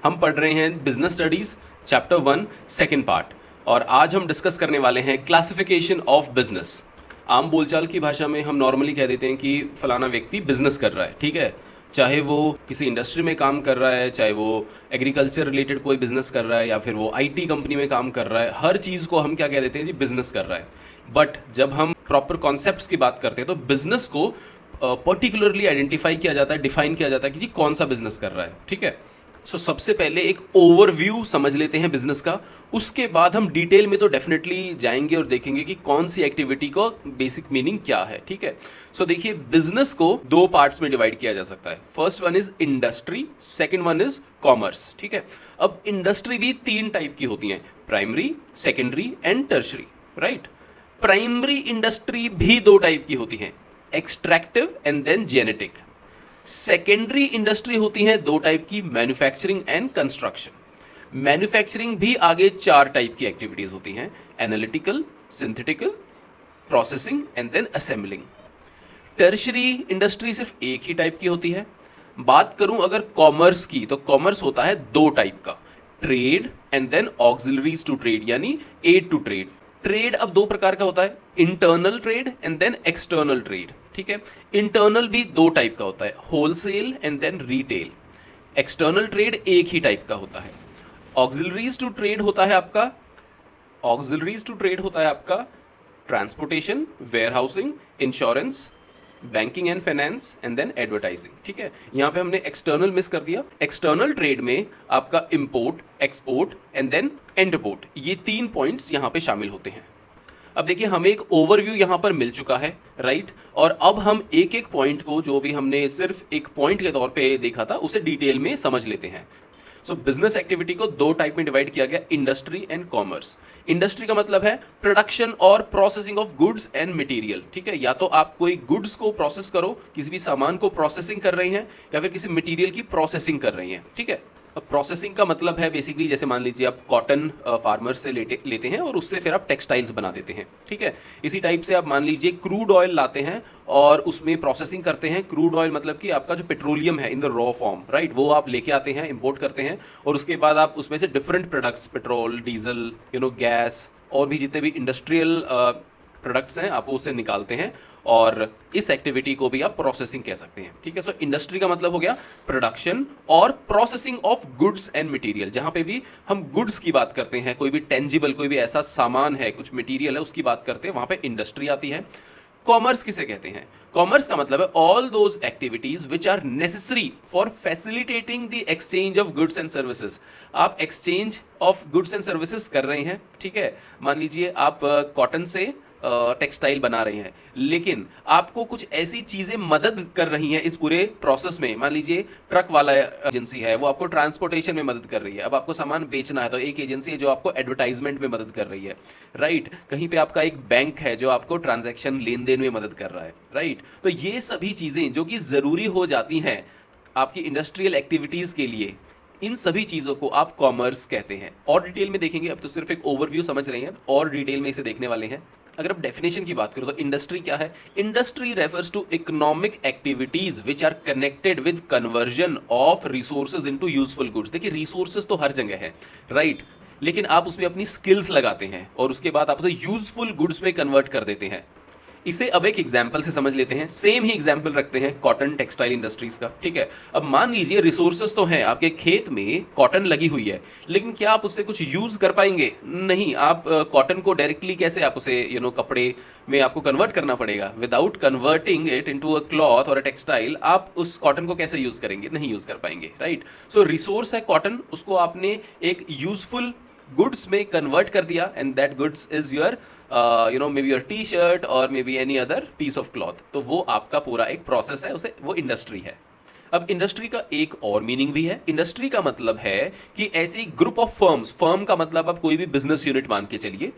हम पढ़ रहे हैं business studies chapter 1 second part, और आज हम डिस्कस करने वाले हैं क्लासिफिकेशन ऑफ बिजनेस। आम बोलचाल की भाषा में हम नॉर्मली कह देते हैं कि फलाना व्यक्ति बिजनेस कर रहा है, ठीक है। चाहे वो किसी इंडस्ट्री में काम कर रहा है, चाहे वो एग्रीकल्चर रिलेटेड कोई बिजनेस कर रहा है, या फिर वो आईटी कंपनी में काम कर रहा है, हर चीज को हम क्या कह देते हैं जी, बिजनेस कर रहा है। बट जब हम प्रॉपर कॉन्सेप्ट्स की बात करते हैं तो बिजनेस को पर्टिकुलरली आइडेंटिफाई किया जाता है, डिफाइन किया जाता है कि जी कौन सा बिजनेस कर रहा है, ठीक है। सो सबसे पहले एक ओवरव्यू समझ लेते हैं बिजनेस का, उसके बाद हम डिटेल में तो डेफिनेटली जाएंगे और देखेंगे कि कौन सी एक्टिविटी को बेसिक मीनिंग क्या है, ठीक है। सो देखिए, बिजनेस को दो पार्ट्स में डिवाइड किया जा सकता है। First one is industry, second one is commerce, ठीक है। अब इंडस्ट्री भी तीन टाइप की होती है, primary, secondary and tertiary, right. Primary industry भी दो टाइप की होती है, extractive and then genetic. Secondary industry होती है दो टाइप की, मैन्युफैक्चरिंग एंड कंस्ट्रक्शन। मैन्युफैक्चरिंग भी आगे चार टाइप की एक्टिविटीज होती हैं, analytical, synthetical, processing and then assembling. Tertiary industry सिर्फ एक ही टाइप की होती है। बात करूं अगर कॉमर्स की, तो कॉमर्स होता है दो टाइप का, trade and then auxiliaries to trade, यानी एड टू ट्रेड। ट्रेड अब दो प्रकार का होता है, internal trade and then external trade, ठीक है। इंटरनल भी दो टाइप का होता है, wholesale and then retail. External trade एक ही टाइप का होता है। ऑक्सिलरीज टू ट्रेड होता है आपका transportation, warehousing, insurance, banking and finance and then advertising, ठीक है। यहां पे हमने एक्सटर्नल मिस कर दिया। एक्सटर्नल ट्रेड में आपका import, export and then import, ये तीन पॉइंट्स यहां पे शामिल होते हैं। अब देखिए, हमें एक ओवरव्यू यहां पर मिल चुका है, राइट। और अब हम एक एक पॉइंट को, जो भी हमने सिर्फ एक पॉइंट के तौर पे देखा था, उसे डिटेल में समझ लेते हैं। सो बिजनेस एक्टिविटी को दो टाइप में डिवाइड किया गया, इंडस्ट्री एंड कॉमर्स। इंडस्ट्री का मतलब है प्रोडक्शन और processing of goods and material, ठीक है। या तो आप कोई गुड्स को प्रोसेस करो, किसी भी सामान को प्रोसेसिंग कर रही हैं, या फिर किसी मटेरियल की प्रोसेसिंग कर रही हैं, ठीक है। अब प्रोसेसिंग का मतलब है बेसिकली, जैसे मान लीजिए आप कॉटन फार्मर से लेते हैं और उससे फिर आप टेक्सटाइल्स बना देते हैं, ठीक है। इसी टाइप से आप मान लीजिए क्रूड ऑयल लाते हैं और उसमें प्रोसेसिंग करते हैं। क्रूड ऑयल मतलब कि आपका जो पेट्रोलियम है in the raw form, right, वो आप लेके आते हैं, इंपोर्ट करते हैं, और उसके बाद आप उसमें से different products, petrol, diesel, gas और भी जितने भी इंडस्ट्रियल प्रोडक्ट्स हैं, आप वो उससे निकालते हैं, और इस एक्टिविटी को भी आप प्रोसेसिंग कह सकते हैं, ठीक है। सो इंडस्ट्री का मतलब हो गया प्रोडक्शन और processing of goods and material. जहां पे भी हम गुड्स की बात करते हैं, कोई भी टेंजिबल, कोई भी ऐसा सामान है, कुछ मटेरियल है, उसकी बात करते हैं, वहां पे इंडस्ट्री आती है। कॉमर्स किसे कहते हैं? कॉमर्स का मतलब है all those activities which are necessary for facilitating the exchange of goods and services. आप exchange of goods and services कर रहे हैं, ठीक है। मान लीजिए आप कॉटन से टेक्सटाइल बना रहे हैं, लेकिन आपको कुछ ऐसी चीजें मदद कर रही हैं इस पूरे प्रोसेस में। मान लीजिए ट्रक वाला एजेंसी है, वो आपको ट्रांसपोर्टेशन में मदद कर रही है। अब आपको सामान बेचना है तो एक एजेंसी है जो आपको एडवर्टाइजमेंट में मदद कर रही है, राइट। कहीं पे आपका एक बैंक है जो आपको ट्रांजैक्शन, लेन देन में मदद कर रहा है, राइट। तो ये सभी चीजें जो कि जरूरी हो जाती हैं आपकी इंडस्ट्रियल एक्टिविटीज के लिए, इन सभी चीजों को आप कॉमर्स कहते हैं। और डिटेल में देखेंगे, अब तो सिर्फ एक ओवरव्यू समझ रहे हैं, और डिटेल में इसे देखने वाले हैं। अगर आप डेफिनेशन की बात करो तो इंडस्ट्री क्या है? Industry refers to economic activities which are connected with conversion of resources into useful goods. देखिए, रिसोर्सेज तो हर जगह है, राइट, लेकिन आप उसमें अपनी स्किल्स लगाते हैं और उसके बाद आप उसे यूजफुल गुड्स में कन्वर्ट कर देते हैं। इसे अब एक एग्जाम्पल से समझ लेते हैं। सेम ही एग्जाम्पल रखते हैं कॉटन टेक्सटाइल इंडस्ट्रीज का, ठीक है। अब मान लीजिए रिसोर्सेज तो हैं, आपके खेत में कॉटन लगी हुई है, लेकिन क्या आप उससे कुछ यूज कर पाएंगे? नहीं। आप कॉटन को डायरेक्टली कैसे आप उसे कपड़े में आपको कन्वर्ट करना पड़ेगा। Without converting it into a cloth और अ टेक्सटाइल, आप उस कॉटन को कैसे यूज करेंगे? नहीं यूज कर पाएंगे, राइट। सो रिसोर्स है कॉटन, उसको आपने एक यूजफुल गुड्स में कन्वर्ट कर दिया, and that goods is your maybe your t-shirt or maybe any other piece of cloth। तो वो आपका पूरा एक प्रोसेस है, उसे वो इंडस्ट्री है। अब इंडस्ट्री का एक और मीनिंग भी है। इंडस्ट्री का मतलब है कि ऐसी ग्रुप ऑफ फर्म्स, फर्म का मतलब आप कोई भी बिजनेस यूनिट मान के चलिए।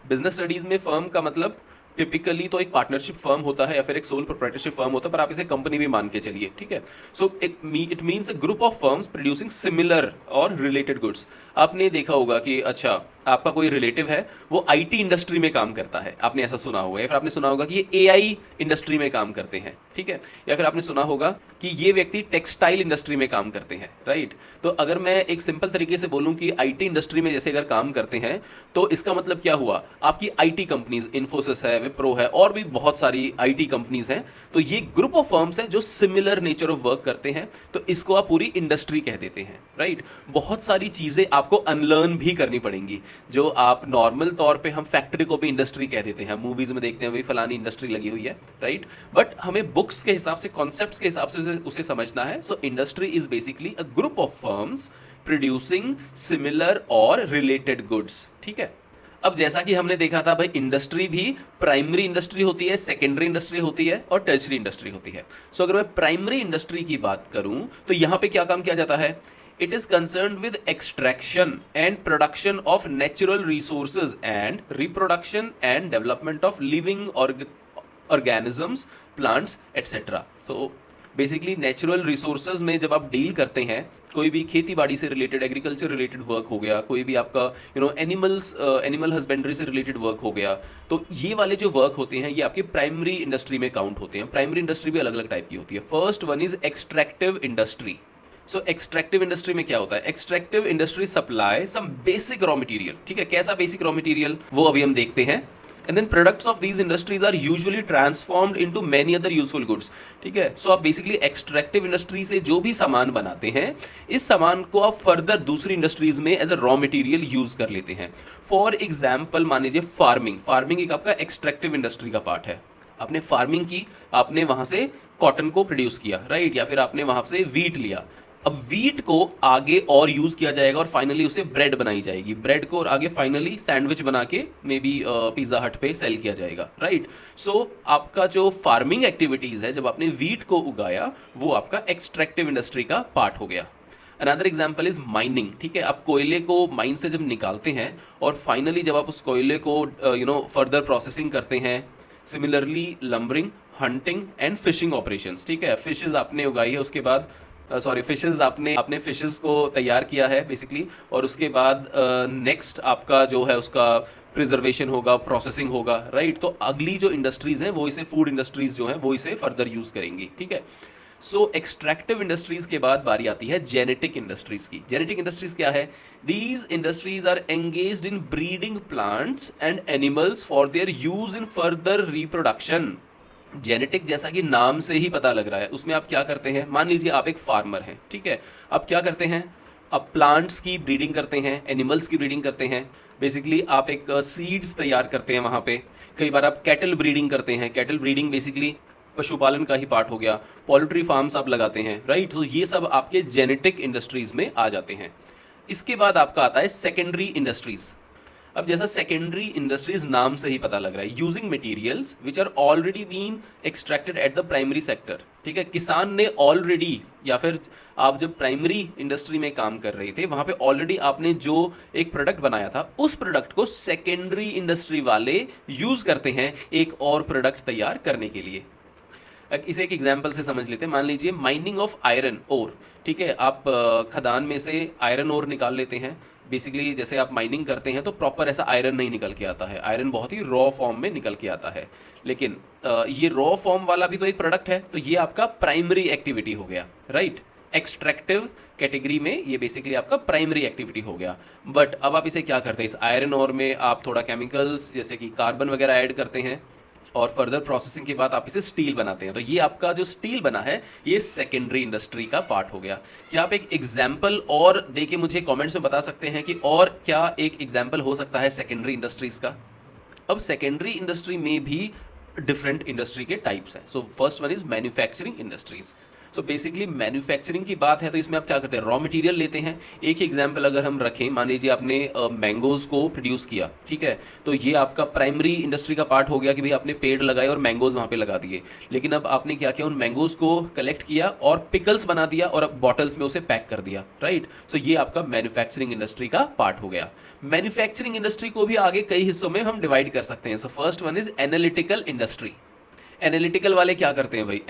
बिजनेस स्टडीज में फर्म का मतलब टिपिकली तो एक पार्टनरशिप फर्म होता है या फिर एक सोल प्रोप्राइटरशिप फर्म होता है, पर आप इसे कंपनी भी मान के चलिए, ठीक है। So it means a group of firms producing similar और रिलेटेड गुड्स। आपने देखा होगा कि अच्छा, आपका कोई रिलेटिव है वो आईटी इंडस्ट्री में काम करता है, आपने ऐसा सुना होगा, या फिर आपने सुना होगा कि ये एआई इंडस्ट्री में काम करते हैं, ठीक है, या फिर आपने सुना होगा कि ये व्यक्ति टेक्सटाइल इंडस्ट्री में काम करते हैं, राइट। तो अगर मैं एक सिंपल तरीके से बोलूं कि आईटी इंडस्ट्री में जैसे अगर काम करते हैं तो इसका मतलब क्या हुआ, आपकी आईटी कंपनीज, इन्फोसिस है, विप्रो है, और भी बहुत सारी आईटी कंपनीज हैं, तो ये ग्रुप ऑफ फर्म्स हैं जो सिमिलर नेचर ऑफ वर्क करते हैं, तो इसको आप पूरी इंडस्ट्री कह देते हैं, राइट। बहुत सारी चीजें आपको अनलर्न भी करनी पड़ेंगी, जो आप नॉर्मल तौर पे हम फैक्ट्री को भी इंडस्ट्री कह देते हैं, मूवीज में देखते हैं वही फलानी इंडस्ट्री लगी हुई है, राइट, बट हमें बुक्स के हिसाब से, कॉन्सेप्ट्स के हिसाब से उसे समझना है। So industry is basically a group of firms producing similar और रिलेटेड गुड्स, ठीक है। अब जैसा कि हमने देखा था भाई, इंडस्ट्री भी प्राइमरी इंडस्ट्री होती है, सेकेंडरी इंडस्ट्री होती है और टर्शरी इंडस्ट्री होती है। सो अगर मैं प्राइमरी इंडस्ट्री की बात करूं तो यहां पे क्या काम किया जाता है, it is concern with extraction and production of natural resources and reproduction and development of living organisms, plants etcetera. So basically natural resources में जब आप डील करते हैं, कोई भी खेती बाड़ी से रिलेटेड, एग्रीकल्चर रिलेटेड वर्क हो गया, कोई भी आपका एनिमल हस्बेंड्री से रिलेटेड वर्क हो गया, तो ये वाले जो वर्क होते हैं ये आपके प्राइमरी इंडस्ट्री में काउंट होते हैं। प्राइमरी इंडस्ट्री भी अलग अलग टाइप की होती है। First one is extractive industry. So extractive industry में क्या होता है, extractive industry supply some basic raw material, ठीक है, कैसा बेसिक रॉ मटेरियल वो अभी हम देखते हैं। And then products of these industries are usually transformed into many other useful goods, ठीक है। सो आप बेसिकली एक्सट्रैक्टिव इंडस्ट्री से जो भी सामान बनाते हैं, इस सामान को आप फर्दर दूसरी इंडस्ट्रीज में as a raw material use कर लेते हैं। फॉर एग्जाम्पल मान लीजिए फार्मिंग, फार्मिंग एक आपका एक्सट्रैक्टिव इंडस्ट्री का पार्ट है। आपने फार्मिंग की, आपने वहां से कॉटन को प्रोड्यूस किया, राइट, या फिर आपने वहां से वीट लिया। अब वीट को आगे और यूज किया जाएगा और फाइनली उसे ब्रेड बनाई जाएगी, ब्रेड को और आगे फाइनली सैंडविच बना के मे बी पिज्जा हट पे सेल किया जाएगा, राइट। सो आपका जो फार्मिंग एक्टिविटीज है, जब आपने वीट को उगाया, वो आपका एक्सट्रैक्टिव इंडस्ट्री का पार्ट हो गया। अनदर एग्जाम्पल इज माइनिंग, ठीक है। आप कोयले को माइन से जब निकालते हैं और फाइनली जब आप उस कोयले को फर्दर प्रोसेसिंग करते हैं, similarly lumbering, hunting and fishing operations, ठीक है। फिशेज आपने उगाई है, उसके बाद फिशेज आपने फिशेज को तैयार किया है बेसिकली, और उसके बाद नेक्स्ट आपका जो है उसका प्रिजर्वेशन होगा, प्रोसेसिंग होगा, राइट। तो अगली जो इंडस्ट्रीज हैं वो इसे, फूड इंडस्ट्रीज जो है वो इसे फर्दर यूज करेंगी, ठीक है। सो एक्सट्रैक्टिव इंडस्ट्रीज के बाद बारी आती है जेनेटिक इंडस्ट्रीज की। जेनेटिक इंडस्ट्रीज क्या है, these industries are engaged in breeding plants and animals for their use in further reproduction. Genetic जैसा कि नाम से ही पता लग रहा है, उसमें आप क्या करते हैं, मान लीजिए आप एक फार्मर हैं, ठीक है, आप क्या करते हैं, आप प्लांट्स की ब्रीडिंग करते हैं, एनिमल्स की ब्रीडिंग करते हैं, बेसिकली आप एक सीड्स तैयार करते हैं वहां पे। कई बार आप कैटल ब्रीडिंग करते हैं, कैटल ब्रीडिंग बेसिकली पशुपालन का ही पार्ट हो गया, पोल्ट्री फार्म्स आप लगाते हैं, राइट। तो ये सब आपके जेनेटिक इंडस्ट्रीज में आ जाते हैं। इसके बाद आपका आता है सेकेंडरी इंडस्ट्रीज। अब जैसा सेकेंडरी इंडस्ट्रीज नाम से ही पता लग रहा है, using materials which are already been extracted at the primary sector, ठीक है। किसान ने ऑलरेडी, या फिर आप जब प्राइमरी इंडस्ट्री में काम कर रहे थे वहां पे ऑलरेडी आपने जो एक प्रोडक्ट बनाया था, उस प्रोडक्ट को सेकेंडरी इंडस्ट्री वाले यूज करते हैं एक और प्रोडक्ट तैयार करने के लिए। इसे एक एग्जाम्पल से समझ लेते हैं। मान लीजिए माइनिंग ऑफ आयरन ओर, ठीक है, आप खदान में से आयरन ओर निकाल लेते हैं। बेसिकली जैसे आप माइनिंग करते हैं तो प्रॉपर ऐसा आयरन नहीं निकल के आता है, आयरन बहुत ही रॉ फॉर्म में निकल के आता है। लेकिन ये रॉ फॉर्म वाला भी तो एक प्रोडक्ट है, तो ये आपका प्राइमरी एक्टिविटी हो गया, राइट। एक्सट्रैक्टिव कैटेगरी में ये बेसिकली आपका प्राइमरी एक्टिविटी हो गया। बट अब आप इसे क्या करते हैं, इस आयरन ओर में आप थोड़ा केमिकल्स जैसे कि कार्बन वगैरह ऐड करते हैं और फर्दर प्रोसेसिंग के बाद आप इसे स्टील बनाते हैं। तो ये आपका जो स्टील बना है ये सेकेंडरी इंडस्ट्री का पार्ट हो गया। क्या आप एक एग्जाम्पल और देके मुझे कमेंट्स में बता सकते हैं कि और क्या एक एग्जाम्पल हो सकता है सेकेंडरी इंडस्ट्रीज का। अब सेकेंडरी इंडस्ट्री में भी डिफरेंट इंडस्ट्री के टाइप्स हैं। So first one is manufacturing industries. तो बेसिकली मैन्युफैक्चरिंग की बात है तो इसमें आप क्या करते हैं, रॉ मटेरियल लेते हैं। एक ही एग्जांपल अगर हम रखें, मान लीजिए आपने मैंगोज को प्रोड्यूस किया, ठीक है, तो ये आपका प्राइमरी इंडस्ट्री का पार्ट हो गया कि भाई आपने पेड़ लगाए और मैंगोज वहां पे लगा दिए। लेकिन अब आपने क्या किया, उन मैंगोज को कलेक्ट किया और पिकल्स बना दिया और अब बॉटल्स में उसे पैक कर दिया, राइट। सो ये आपका मैन्युफैक्चरिंग इंडस्ट्री का पार्ट हो गया। मैन्युफैक्चरिंग इंडस्ट्री को भी आगे कई हिस्सों में हम डिवाइड कर सकते हैं। So first one is analytical industry. Analytical वाले क्या करते हैं भाई,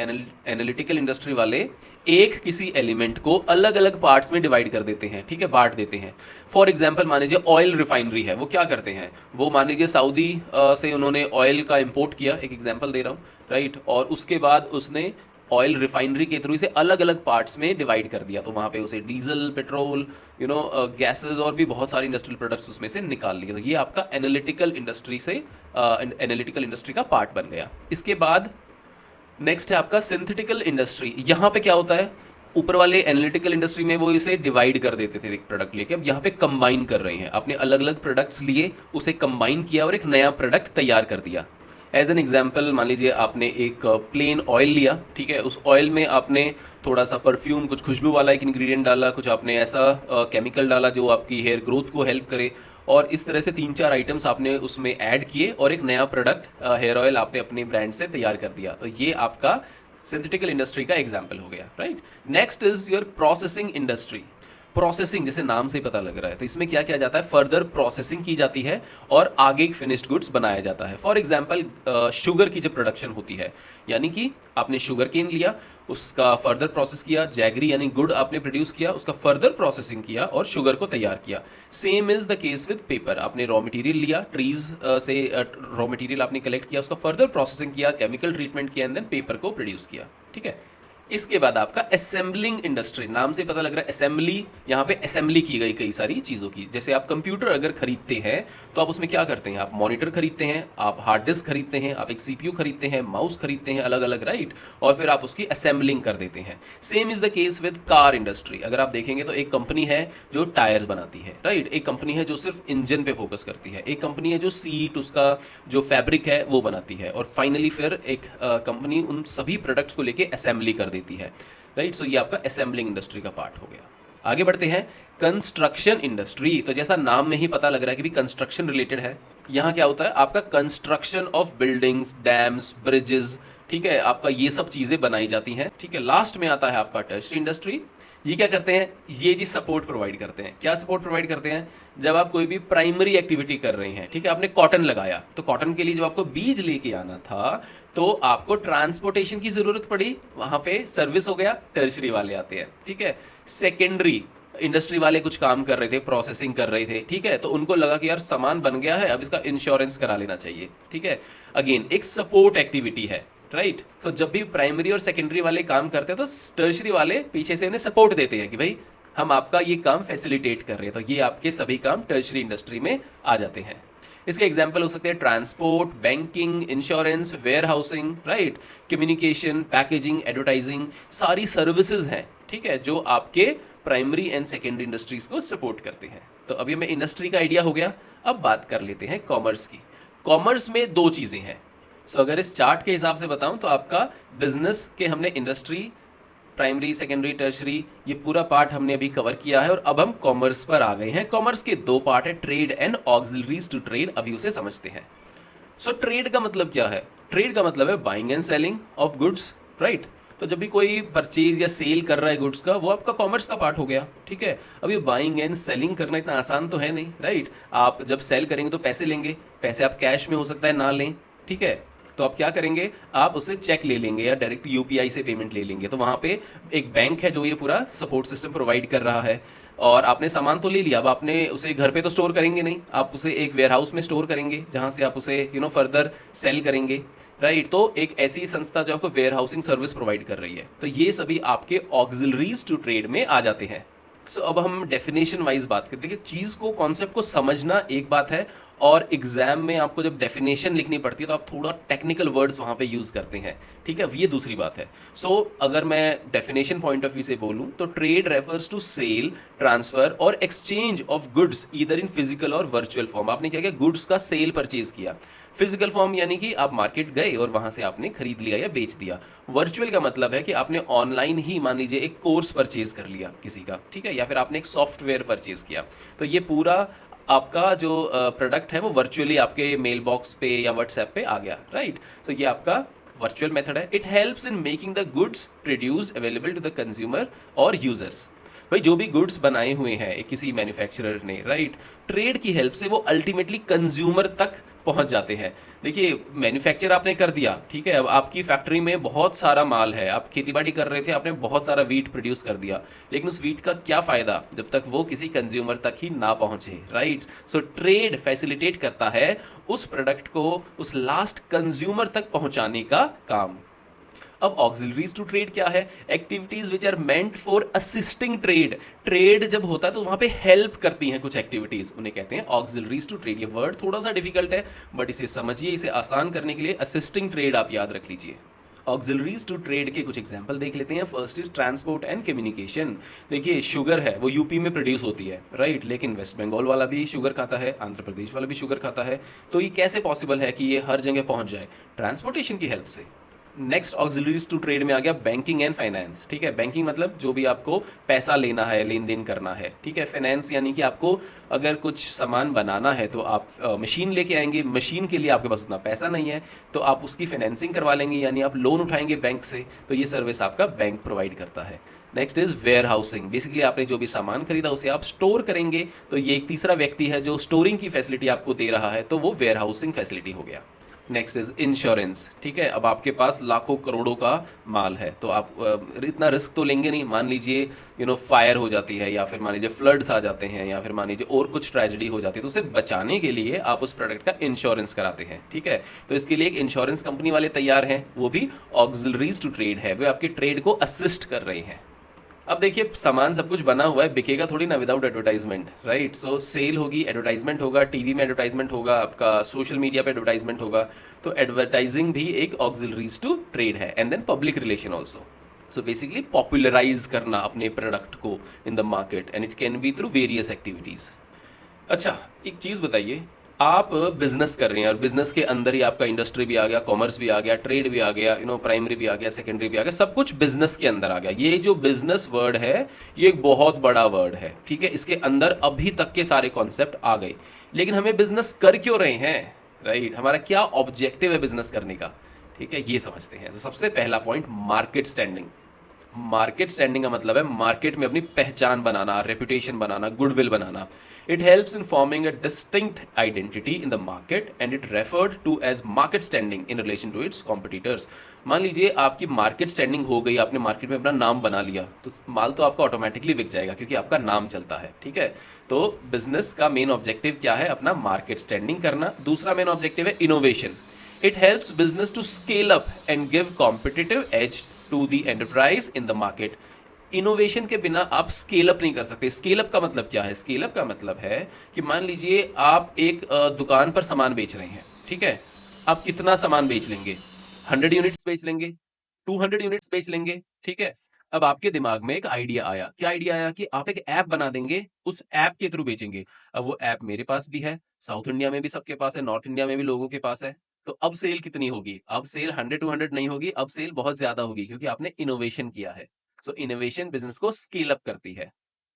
एनालिटिकल इंडस्ट्री वाले एक किसी एलिमेंट को अलग अलग पार्ट्स में डिवाइड कर देते हैं, ठीक है, बांट देते हैं। फॉर एग्जांपल मान लीजिए ऑयल रिफाइनरी है, वो क्या करते हैं, वो मान लीजिए सऊदी से उन्होंने ऑयल का इंपोर्ट किया, एक एग्जांपल दे रहा हूं, राइट, और उसके बाद उसने ऑयल रिफाइनरी के थ्रू इसे अलग अलग पार्ट्स में डिवाइड कर दिया, तो वहां पे उसे डीजल, पेट्रोल, गैसेस और भी बहुत सारी इंडस्ट्रियल प्रोडक्ट्स उसमें से निकाल लिए। तो ये आपका एनालिटिकल इंडस्ट्री से एनालिटिकल इंडस्ट्री का पार्ट बन गया। इसके बाद नेक्स्ट है आपका सिंथेटिकल इंडस्ट्री। यहां पे क्या होता है, ऊपर वाले एनालिटिकल इंडस्ट्री में वो इसे डिवाइड कर देते थे एक प्रोडक्ट लेके, अब यहाँ पे कंबाइन कर रहे हैं, आपने अलग अलग प्रोडक्ट्स लिए, उसे कंबाइन किया और एक नया प्रोडक्ट तैयार कर दिया। एज एन एग्जाम्पल मान लीजिए आपने एक प्लेन ऑयल लिया, ठीक है, उस ऑयल में आपने थोड़ा सा परफ्यूम, कुछ खुशबू वाला एक इंग्रेडिएंट डाला, कुछ आपने ऐसा केमिकल डाला जो आपकी हेयर ग्रोथ को हेल्प करे, और इस तरह से 3-4 आइटम्स आपने उसमें ऐड किए और एक नया प्रोडक्ट हेयर ऑयल आपने अपने ब्रांड से तैयार कर दिया। तो ये आपका सिंथेटिकल इंडस्ट्री का एग्जाम्पल हो गया, right. Next is your processing industry. Processing जैसे नाम से पता लग रहा है, तो इसमें क्या किया जाता है, फर्दर प्रोसेसिंग की जाती है और आगे एक फिनिश्ड गुड्स बनाया जाता है। फॉर एग्जांपल शुगर की जब प्रोडक्शन होती है, यानी कि आपने शुगर केन लिया, उसका फर्दर प्रोसेस किया, जैगरी यानी गुड़ आपने प्रोड्यूस किया, उसका फर्दर प्रोसेसिंग किया और शुगर को तैयार किया। Same is the case with paper. आपने रॉ मटेरियल लिया, ट्रीज से रॉ मटेरियल आपने कलेक्ट किया, उसका फर्दर प्रोसेसिंग किया, केमिकल ट्रीटमेंट किया एंड देन पेपर को प्रोड्यूस किया, ठीक है। इसके बाद आपका असेंबलिंग इंडस्ट्री, नाम से पता लग रहा है असेंबली, यहाँ पे असेंबली की गई कई सारी चीजों की। जैसे आप कंप्यूटर अगर खरीदते हैं तो आप उसमें क्या करते हैं, आप मॉनिटर खरीदते हैं, आप हार्ड डिस्क खरीदते हैं, आप एक सीपीयू खरीदते हैं, माउस खरीदते हैं अलग अलग, राइट, और फिर आप उसकी असेंबलिंग कर देते हैं। Same is the case with car industry. अगर आप देखेंगे तो एक कंपनी है जो टायर बनाती है, राइट, एक कंपनी है जो सिर्फ इंजन पे फोकस करती है, एक कंपनी है जो सीट, उसका जो फैब्रिक है वो बनाती है, और फाइनली फिर एक कंपनी उन सभी प्रोडक्ट्स को लेके असेंबली कर देती है, राइट। सो ये आपका असेंबलिंग इंडस्ट्री का पार्ट हो गया। आगे बढ़ते हैं कंस्ट्रक्शन इंडस्ट्री। तो जैसा नाम में ही पता लग रहा है कि भी कंस्ट्रक्शन रिलेटेड है, यहां क्या होता है, आपका construction of buildings, dams, bridges, ठीक है, आपका ये सब चीजें बनाई जाती हैं, ठीक है। लास्ट में आता है आपका टर्शियरी इंडस्ट्री। ये क्या करते हैं, ये जी सपोर्ट प्रोवाइड करते हैं। क्या सपोर्ट प्रोवाइड करते हैं, जब आप कोई भी प्राइमरी एक्टिविटी कर रहे हैं, ठीक है, आपने कॉटन लगाया, तो कॉटन के लिए जब आपको बीज लेके आना था तो आपको ट्रांसपोर्टेशन की जरूरत पड़ी, वहां पे सर्विस हो गया, टर्शियरी वाले आते हैं, ठीक है। सेकेंडरी इंडस्ट्री वाले कुछ काम कर रहे थे, प्रोसेसिंग कर रहे थे, ठीक है, तो उनको लगा कि यार सामान बन गया है, अब इसका इंश्योरेंस करा लेना चाहिए, ठीक है। अगेन एक सपोर्ट एक्टिविटी है, राइट। तो जब भी प्राइमरी और सेकेंडरी वाले काम करते हैं तो टर्शियरी वाले पीछे से उन्हें सपोर्ट देते हैं कि भाई हम आपका ये काम फैसिलिटेट कर रहे हैं, तो ये आपके सभी काम टर्शियरी इंडस्ट्री में आ जाते हैं। इसके एग्जाम्पल हो सकते हैं transport, banking, insurance, warehousing, right, communication, packaging, advertising, सारी सर्विसेज हैं, ठीक है, जो आपके प्राइमरी एंड सेकेंडरी इंडस्ट्रीज को सपोर्ट करते हैं। तो अभी हमें इंडस्ट्री का आइडिया हो गया, अब बात कर लेते हैं कॉमर्स की। कॉमर्स में दो चीजें हैं। सो अगर इस चार्ट के हिसाब से बताऊं तो आपका बिजनेस के हमने इंडस्ट्री, प्राइमरी, सेकेंडरी, टर्शियरी, ये पूरा पार्ट हमने अभी कवर किया है, और अब हम कॉमर्स पर आ गए हैं। कॉमर्स के दो पार्ट है, trade and auxiliaries to trade. अभी उसे समझते हैं। सो ट्रेड का मतलब क्या है, ट्रेड का मतलब है buying and selling of goods, right. तो जब भी कोई परचेज या सेल कर रहा है गुड्स का, वो आपका कॉमर्स का पार्ट हो गया, ठीक है। अभी बाइंग एंड सेलिंग करना इतना आसान तो है नहीं, राइट। आप जब सेल करेंगे तो पैसे लेंगे, पैसे आप कैश में हो सकता है ना लें, ठीक है, तो आप क्या करेंगे, आप उसे चेक ले लेंगे या डायरेक्ट यूपीआई से पेमेंट ले लेंगे। तो वहां पे एक बैंक है जो ये पूरा सपोर्ट सिस्टम प्रोवाइड कर रहा है, और आपने सामान तो ले लिया, अब आपने उसे घर पे तो स्टोर करेंगे नहीं, आप उसे एक वेयर हाउस में स्टोर करेंगे जहां से आप उसे फर्दर सेल करेंगे, राइट। तो एक ऐसी संस्था जो आपको वेयर हाउसिंग सर्विस प्रोवाइड कर रही है, तो ये सभी आपके ऑक्सिलरीज टू ट्रेड में आ जाते हैं। सो अब हम डेफिनेशन वाइज बात करते हैं कि चीज को, कॉन्सेप्ट को समझना एक बात है, और एग्जाम में आपको जब डेफिनेशन लिखनी पड़ती है तो आप थोड़ा टेक्निकल वर्ड्स वहां पे यूज करते हैं, ठीक है, ये दूसरी बात है। सो अगर मैं डेफिनेशन पॉइंट ऑफ व्यू से बोलूं तो trade refers to sale, transfer और exchange of goods either in physical और वर्चुअल फॉर्म। आपने क्या किया, गुड्स का सेल परचेज किया। फिजिकल फॉर्म यानी कि आप मार्केट गए और वहां से आपने खरीद लिया या बेच दिया। वर्चुअल का मतलब है कि आपने ऑनलाइन ही मान लीजिए एक कोर्स परचेज कर लिया किसी का, ठीक है, या फिर आपने एक सॉफ्टवेयर परचेज किया। तो ये पूरा आपका जो प्रोडक्ट है वो वर्चुअली आपके मेल बॉक्स पे या व्हाट्सएप पे आ गया, राइट। तो ये आपका वर्चुअल मेथड है। It helps in making the goods produced available to the consumer और यूजर्स। भाई जो भी गुड्स बनाए हुए हैं किसी मैन्युफैक्चरर ने, राइट, ट्रेड की हेल्प से वो अल्टीमेटली कंज्यूमर तक पहुंच जाते हैं। देखिए मैन्युफैक्चर आपने कर दिया, ठीक है, अब आपकी फैक्ट्री में बहुत सारा माल है, आप खेतीबाड़ी कर रहे थे, आपने बहुत सारा वीट प्रोड्यूस कर दिया, लेकिन उस वीट का क्या फायदा जब तक वो किसी कंज्यूमर तक ही ना पहुंचे, राइट। सो ट्रेड फैसिलिटेट करता है उस प्रोडक्ट को उस लास्ट कंज्यूमर तक पहुंचाने का काम। अब ऑक्सिलरीज टू ट्रेड क्या है? Activities which are meant for assisting trade. Trade जब होता है तो वहां पे हेल्प करती हैं कुछ एक्टिविटीज, उन्हें कहते हैं ऑक्सिलरीज टू ट्रेड। ये वर्ड थोड़ा सा डिफिकल्ट है बट इसे समझिए, इसे आसान करने के लिए असिस्टिंग ट्रेड आप याद रख लीजिए। ऑक्सिलरीज टू ट्रेड के कुछ एग्जांपल देख लेते हैं। First is transport and communication. देखिए शुगर है वो यूपी में प्रोड्यूस होती है, राइट, लेकिन वेस्ट बंगाल वाला भी शुगर खाता है, आंध्र प्रदेश वाला भी शुगर खाता है, तो ये कैसे पॉसिबल है कि ये हर जगह पहुंच जाए? ट्रांसपोर्टेशन की हेल्प से। नेक्स्ट ऑक्सिलरीज टू ट्रेड में आ गया बैंकिंग एंड फाइनेंस, ठीक है। बैंकिंग मतलब जो भी आपको पैसा लेना है, लेन देन करना है, ठीक है। फाइनेंस यानी कि आपको अगर कुछ सामान बनाना है तो आप मशीन लेके आएंगे, मशीन के लिए आपके पास उतना पैसा नहीं है तो आप उसकी फाइनेंसिंग करवा लेंगे, यानी आप लोन उठाएंगे बैंक से, तो ये सर्विस आपका बैंक प्रोवाइड करता है। Next is warehousing. Basically आपने जो भी सामान खरीदा उसे आप स्टोर करेंगे, तो ये एक तीसरा व्यक्ति है जो स्टोरिंग की फैसिलिटी आपको दे रहा है, तो वो वेयर हाउसिंग फैसिलिटी हो गया। नेक्स्ट इज इंश्योरेंस, ठीक है। अब आपके पास लाखों करोड़ों का माल है तो आप इतना रिस्क तो लेंगे नहीं। मान लीजिए फायर हो जाती है, या फिर मान लीजिए फ्लड्स आ जाते हैं, या फिर मान लीजिए और कुछ ट्रेजेडी हो जाती है, तो उसे बचाने के लिए आप उस प्रोडक्ट का इंश्योरेंस कराते हैं, ठीक है। तो इसके लिए एक इंश्योरेंस कंपनी वाले तैयार हैं, वो भी ऑक्सिलरीज टू ट्रेड है, वे आपके ट्रेड को असिस्ट कर रहे हैं। अब देखिए सामान सब कुछ बना हुआ है, बिकेगा थोड़ी ना विदाउट एडवर्टाइजमेंट, राइट। सो सेल होगी, एडवर्टाइजमेंट होगा, टीवी में एडवर्टाइजमेंट होगा, आपका सोशल मीडिया पे एडवर्टाइजमेंट होगा, तो एडवर्टाइजिंग भी एक ऑक्सिलरीज टू ट्रेड है। And then public relation also. So basically popularise करना अपने प्रोडक्ट को in the market, and it can be through various activities. अच्छा एक चीज बताइए, आप बिजनेस कर रहे हैं और बिजनेस के अंदर ही आपका इंडस्ट्री भी आ गया, कॉमर्स भी आ गया, ट्रेड भी आ गया, प्राइमरी भी आ गया, सेकेंडरी भी आ गया, सब कुछ बिजनेस के अंदर आ गया। ये जो बिजनेस वर्ड है ये एक बहुत बड़ा वर्ड है, ठीक है। इसके अंदर अभी तक के सारे कॉन्सेप्ट आ गए, लेकिन हमें बिजनेस कर क्यों रहे हैं, राइट, हमारा क्या ऑब्जेक्टिव है बिजनेस करने का, ठीक है, ये समझते हैं। तो सबसे पहला point, market standing. Market standing का मतलब है मार्केट में अपनी पहचान बनाना, रेपुटेशन बनाना, गुडविल बनाना। It helps in forming a distinctive identity in the market and it referred to as market standing in relation to its competitors. मान लीजिए आपकी मार्केट स्टैंडिंग हो गई, आपने मार्केट में अपना नाम बना लिया, तो माल तो आपका ऑटोमेटिकली बिक जाएगा क्योंकि आपका नाम चलता है, ठीक है। तो बिजनेस का मेन ऑब्जेक्टिव क्या है? अपना मार्केट स्टैंडिंग करना। दूसरा मेन ऑब्जेक्टिव है innovation. It helps business to scale up and give competitive edge to the enterprise in the market. Innovation के बिना आप स्केल अप नहीं कर सकते। स्केल अप का मतलब क्या है? स्केल अप का मतलब है कि मान लीजिए आप एक दुकान पर सामान बेच रहे हैं, ठीक है। आप कितना सामान बेच लेंगे? 100 यूनिट्स बेच लेंगे, 200 यूनिट्स बेच लेंगे, ठीक है। अब आपके दिमाग में एक आइडिया आया। क्या आइडिया आया? कि आप एक ऐप बना देंगे, उस ऐप के थ्रू बेचेंगे। अब वो ऐप मेरे पास भी है, साउथ इंडिया में भी सबके पास है, नॉर्थ इंडिया में भी लोगों के पास है। तो अब सेल कितनी होगी? अब सेल 100-200 नहीं होगी, अब सेल बहुत ज्यादा होगी क्योंकि आपने इनोवेशन किया है। सो इनोवेशन बिजनेस को स्केल अप करती है।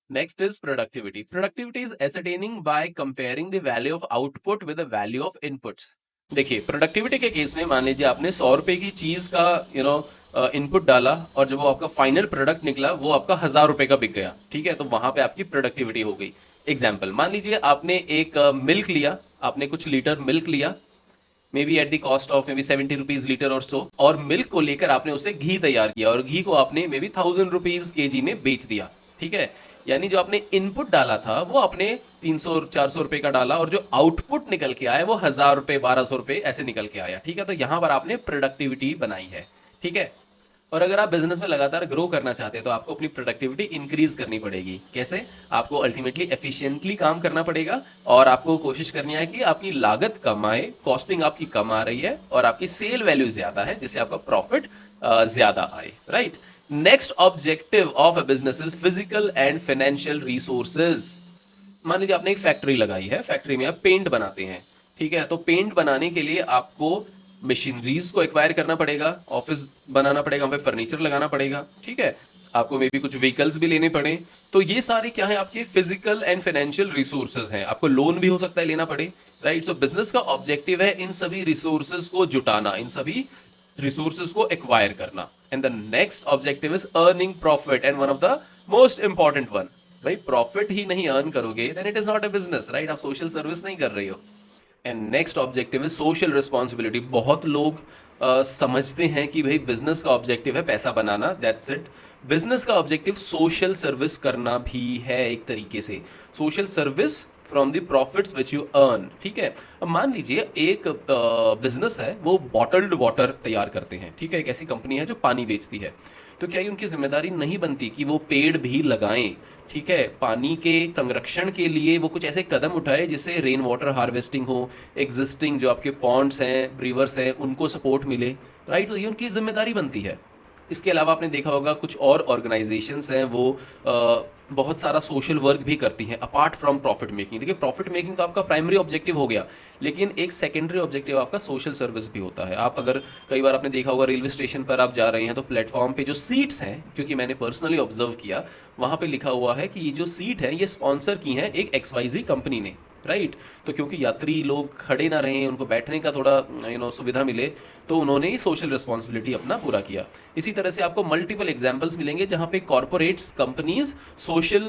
Next is productivity. Productivity is ascertaining by comparing the value of output with the value of inputs. देखिए प्रोडक्टिविटी के केस में मान लीजिए आपने 100 रुपए की चीज का इनपुट डाला और जब वो आपका फाइनल प्रोडक्ट निकला वो आपका 1000 रुपए का बिक गया, ठीक है। तो वहां पे आपकी प्रोडक्टिविटी हो गई। एग्जाम्पल, मान लीजिए आपने एक मिल्क लिया, आपने कुछ लीटर मिल्क लिया, may be at the cost of may be 70 rupees litre और सो, और मिल्क को लेकर आपने उससे घी तैयार किया और घी को आपने मे बी 1000 रुपीज केजी में बेच दिया, ठीक है। यानी जो आपने इनपुट डाला था वो आपने 300-400 रुपए का डाला और जो आउटपुट निकल के आया वो 1000 रुपए 1200 रुपए ऐसे निकल के आया, ठीक है। तो यहां पर आपने प्रोडक्टिविटी बनाई है, ठीक है। और अगर आप बिजनेस में लगातार ग्रो करना चाहते हैं तो आपको अपनी प्रोडक्टिविटी इंक्रीज करनी पड़ेगी। कैसे? आपको अल्टीमेटली एफिशिएंटली काम करना पड़ेगा और आपको कोशिश करनी है कि आपकी लागत कम आए, कॉस्टिंग आपकी कम आ रही है और आपकी सेल वैल्यू ज्यादा है जिससे आपका प्रॉफिट ज्यादा आए, right. Next objective of a business is physical and financial resources. मान लीजिए आपने एक फैक्ट्री लगाई है, फैक्ट्री में आप पेंट बनाते हैं, ठीक है। तो पेंट बनाने के लिए आपको मशीनरीज को एक्वायर करना पड़ेगा, ऑफिस बनाना पड़ेगा, वहां पे फर्नीचर लगाना पड़ेगा, ठीक है। आपको मे बी कुछ व्हीकल्स भी लेने पड़े। तो ये सारे क्या है? आपके फिजिकल एंड फाइनेंशियल रिसोर्सेज हैं। आपको लोन भी हो सकता है लेना पड़े, राइट। सो बिजनेस का ऑब्जेक्टिव है इन सभी रिसोर्सेज को जुटाना, इन सभी रिसोर्सेज को एक्वायर करना। And the next objective is earning profit, and one of the most important one, भाई प्रॉफिट ही नहीं अर्न करोगे then it is not a business, right? आप सोशल सर्विस नहीं कर रही हो। And next objective is social responsibility. बहुत लोग समझते हैं कि भाई बिजनेस का ऑब्जेक्टिव है पैसा बनाना, दैट्स इट। बिजनेस का ऑब्जेक्टिव सोशल सर्विस करना भी है एक तरीके से, social service from the profits which you earn, ठीक है? अब मान लीजिए एक बिजनेस है, वो बॉटल्ड वाटर तैयार करते हैं, ठीक है? एक ऐसी कंपनी है जो पानी बेचती है, तो क्या ये उनकी जिम्मेदारी नहीं बनती कि वो पेड़ भी लगाएं, ठीक है? पानी के संरक्षण के लिए वो कुछ ऐसे कदम उठाए जिससे रेन वाटर हार्वेस्टिंग हो, एग्जिस्टिंग जो आपके पॉन्ड्स हैं, रिवर्स हैं, उनको सपोर्ट मिले, राइट? तो ये उनकी जिम्मेदारी बनती है। इसके अलावा आपने देखा होगा कुछ और ऑर्गेनाइजेशंस हैं, वो बहुत सारा सोशल वर्क भी करती हैं अपार्ट फ्रॉम प्रॉफिट मेकिंग। देखिए प्रॉफिट मेकिंग तो आपका प्राइमरी ऑब्जेक्टिव हो गया, लेकिन एक सेकेंडरी ऑब्जेक्टिव आपका सोशल सर्विस भी होता है। आप अगर कई बार आपने देखा होगा रेलवे स्टेशन पर आप जा रहे हैं तो प्लेटफॉर्म पे जो सीट्स हैं, क्योंकि मैंने पर्सनली ऑब्जर्व किया, वहां पे लिखा हुआ है कि ये जो सीट है ये स्पॉन्सर की है एक XYZ कंपनी ने, राइट? तो क्योंकि यात्री लोग खड़े ना रहें, उनको बैठने का थोड़ा सुविधा मिले, तो उन्होंने ही सोशल रिस्पॉन्सिबिलिटी अपना पूरा किया। इसी तरह से आपको मल्टीपल एग्जांपल्स मिलेंगे जहां पे कॉर्पोरेट्स, कंपनीज सोशल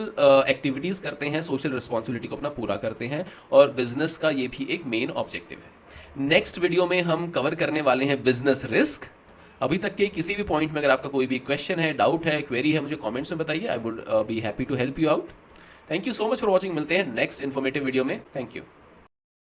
एक्टिविटीज करते हैं, सोशल रिस्पॉन्सिबिलिटी को अपना पूरा करते हैं, और बिजनेस का ये भी एक मेन ऑब्जेक्टिव है। नेक्स्ट वीडियो में हम कवर करने वाले हैं बिजनेस रिस्क। अभी तक के किसी भी पॉइंट में अगर आपका कोई भी क्वेश्चन है, डाउट है, क्वेरी है, मुझे कमेंट्स में बताइए। I would be happy to help you out. Thank you so much for watching. मिलते हैं नेक्स्ट इन्फॉर्मेटिव वीडियो में। Thank you.